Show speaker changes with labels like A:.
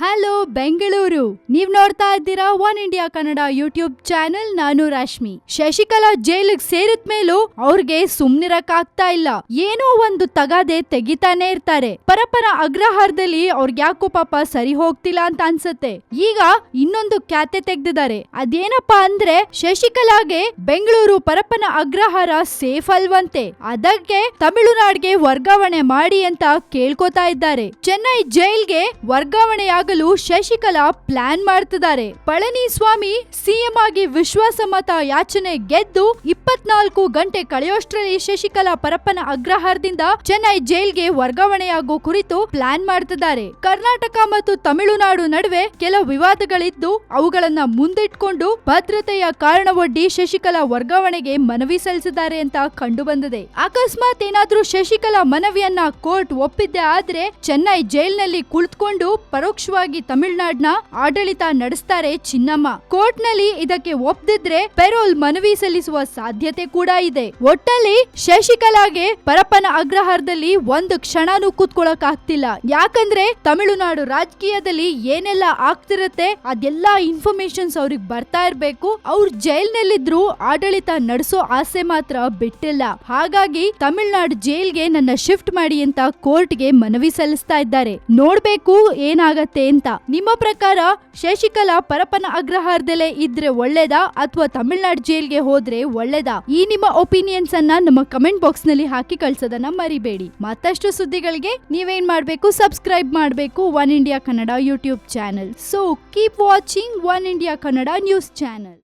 A: Hello Bengaluru, ನೀವ್ ನೋಡ್ತಾ ಇದ್ದೀರಾ one India Kannada YouTube channel. ನಾನು ರಶ್ಮಿ. ಶಶಿಕಲಾ ಜೈಲಿಗೆ ಸೇರಿದ್ಮೇಲೂ ಅವ್ರಿಗೆ ಸುಮ್ನಿರಕ್ ಆಗ್ತಾ ಇಲ್ಲ. ಏನೋ ಒಂದು ತಗಾದೆ ತೆಗಿತಾನೆ ಇರ್ತಾರೆ. ಪರಪರ ಅಗ್ರಹಾರದಲ್ಲಿ ಅವ್ರಿಗೆ ಯಾಕೋ ಪಾಪ ಸರಿ ಹೋಗ್ತಿಲ್ಲ ಅಂತ ಅನ್ಸತ್ತೆ. ಈಗ ಇನ್ನೊಂದು ಖ್ಯಾತೆ ತೆಗ್ದಿದ್ದಾರೆ. ಅದೇನಪ್ಪಾ ಅಂದ್ರೆ ಶಶಿಕಲಾಗೆ ಬೆಂಗಳೂರು ಪರಪ್ಪನ ಅಗ್ರಹಾರ ಸೇಫ್ ಅಲ್ವಂತೆ. ಅದಕ್ಕೆ ತಮಿಳುನಾಡಿಗೆ ವರ್ಗಾವಣೆ ಮಾಡಿ ಅಂತ ಕೇಳ್ಕೊತಾ ಇದ್ದಾರೆ. ಚೆನ್ನೈ ಜೈಲ್ಗೆ ವರ್ಗಾವಣೆಯಾಗಲು ಶಶಿಕಲಾ ಪ್ಲಾನ್ ಮಾಡ್ತಿದ್ದಾರೆ. ಪಳನಿಸ್ವಾಮಿ ಸಿಎಂ ಆಗಿ ವಿಶ್ವಾಸ ಮತ ಯಾಚನೆ ಗೆದ್ದು 24 ಗಂಟೆ ಕಳೆಯೋಷ್ಟ್ರಲ್ಲಿ ಶಶಿಕಲಾ ಪರಪ್ಪನ ಅಗ್ರಹಾರದಿಂದ ಚೆನ್ನೈ ಜೈಲ್ಗೆ ವರ್ಗಾವಣೆಯಾಗೋ ಕುರಿತು ಪ್ಲಾನ್ ಮಾಡ್ತಿದ್ದಾರೆ. ಕರ್ನಾಟಕ ಮತ್ತು ತಮಿಳುನಾಡು ನಡುವೆ ಕೆಲವು ವಿವಾದಗಳಿದ್ದು ಅವುಗಳನ್ನ ಮುಂದಿಟ್ಕೊಂಡು ಭದ್ರತೆಯ ಕಾರಣವೊಡ್ಡಿ ಶಶಿಕಲಾ ವರ್ಗಾವಣೆಗೆ ಮನವಿ ಸಲ್ಲಿಸಿದ್ದಾರೆ ಅಂತ ಕಂಡು ಬಂದಿದೆ. ಅಕಸ್ಮಾತ್ ಏನಾದ್ರೂ ಶಶಿಕಲಾ ಮನವಿಯನ್ನ ಕೋರ್ಟ್ ಒಪ್ಪಿದ್ದೆ ಆದ್ರೆ ಚೆನ್ನೈ ಜೈಲ್ನಲ್ಲಿ ಕುಳಿತುಕೊಂಡು ಪರೋಕ್ಷವಾಗಿ ತಮಿಳುನಾಡಿನ ಆಡಳಿತ ನಡೆಸ್ತಾರೆ ಚಿನ್ನಮ್ಮ. ಕೋರ್ಟ್ ನಲ್ಲಿ ಇದಕ್ಕೆ ಒಪ್ಪದಿದ್ರೆ ಪೆರೋಲ್ ಮನವಿ ಸಲ್ಲಿಸುವ ಸಾಧ್ಯತೆ ಕೂಡ ಇದೆ. ಒಟ್ಟಲ್ಲಿ ಶಶಿಕಲಾಗೆ ಪರಪ್ಪನ ಅಗ್ರಹಾರದಲ್ಲಿ ಒಂದು ಕ್ಷಣನೂ ಕೂತ್ಕೊಳ್ಳಕ್ ಆಗ್ತಿಲ್ಲ. ಯಾಕಂದ್ರೆ ತಮಿಳುನಾಡು ರಾಜಕೀಯದಲ್ಲಿ ಏನೆಲ್ಲ ಆಗ್ತಿರತ್ತೆ ಅದೆಲ್ಲಾ ಇನ್ಫಾರ್ಮೇಶನ್ಸ್ ಅವ್ರಿಗೆ ಬರ್ತಾ ಇರ್ಬೇಕು. ಅವ್ರು ಜೈಲ್ನಲ್ಲಿದ್ರು ಆಡಳಿತ ನಡೆಸೋ ಆಸೆ ಮಾತ್ರ ಬಿಟ್ಟಿಲ್ಲ. ಹಾಗಾಗಿ ತಮಿಳುನಾಡು ಜೈಲ್ಗೆ ನನ್ನ ಶಿಫ್ಟ್ ಮಾಡಿ ಅಂತ ಕೋರ್ಟ್ಗೆ ಮನವಿ ಸಲ್ಲಿಸ್ತಾ ಇದ್ದಾರೆ. ನೋಡ್ಬೇಕು ಏನಾಗತ್ತೆ ಅಂತ. ನಿಮ್ಮ ಪ್ರಕಾರ ಶಶಿಕಲಾ ಪರಪ್ಪನ ಅಗ್ರಹಾರದಲ್ಲೇ ಇದ್ರೆ ಒಳ್ಳೇದಾ ಅಥವಾ ತಮಿಳುನಾಡು ಜೈಲ್ಗೆ ಹೋದ್ರೆ ಒಳ್ಳೇದಾ? ಈ ನಿಮ್ಮ ಒಪಿನಿಯನ್ಸ್ ಅನ್ನ ನಮ್ಮ ಕಮೆಂಟ್ ಬಾಕ್ಸ್ ನಲ್ಲಿ ಹಾಕಿ ಕಳ್ಸೋದನ್ನ ಮರಿಬೇಡಿ. ಮತ್ತಷ್ಟು ಸುದ್ದಿಗಳಿಗೆ ನೀವೇನ್ ಮಾಡ್ಬೇಕು, ಸಬ್ಸ್ಕ್ರೈಬ್ ಮಾಡ್ಬೇಕು one India Kannada YouTube channel. So keep watching one India Kannada news channel.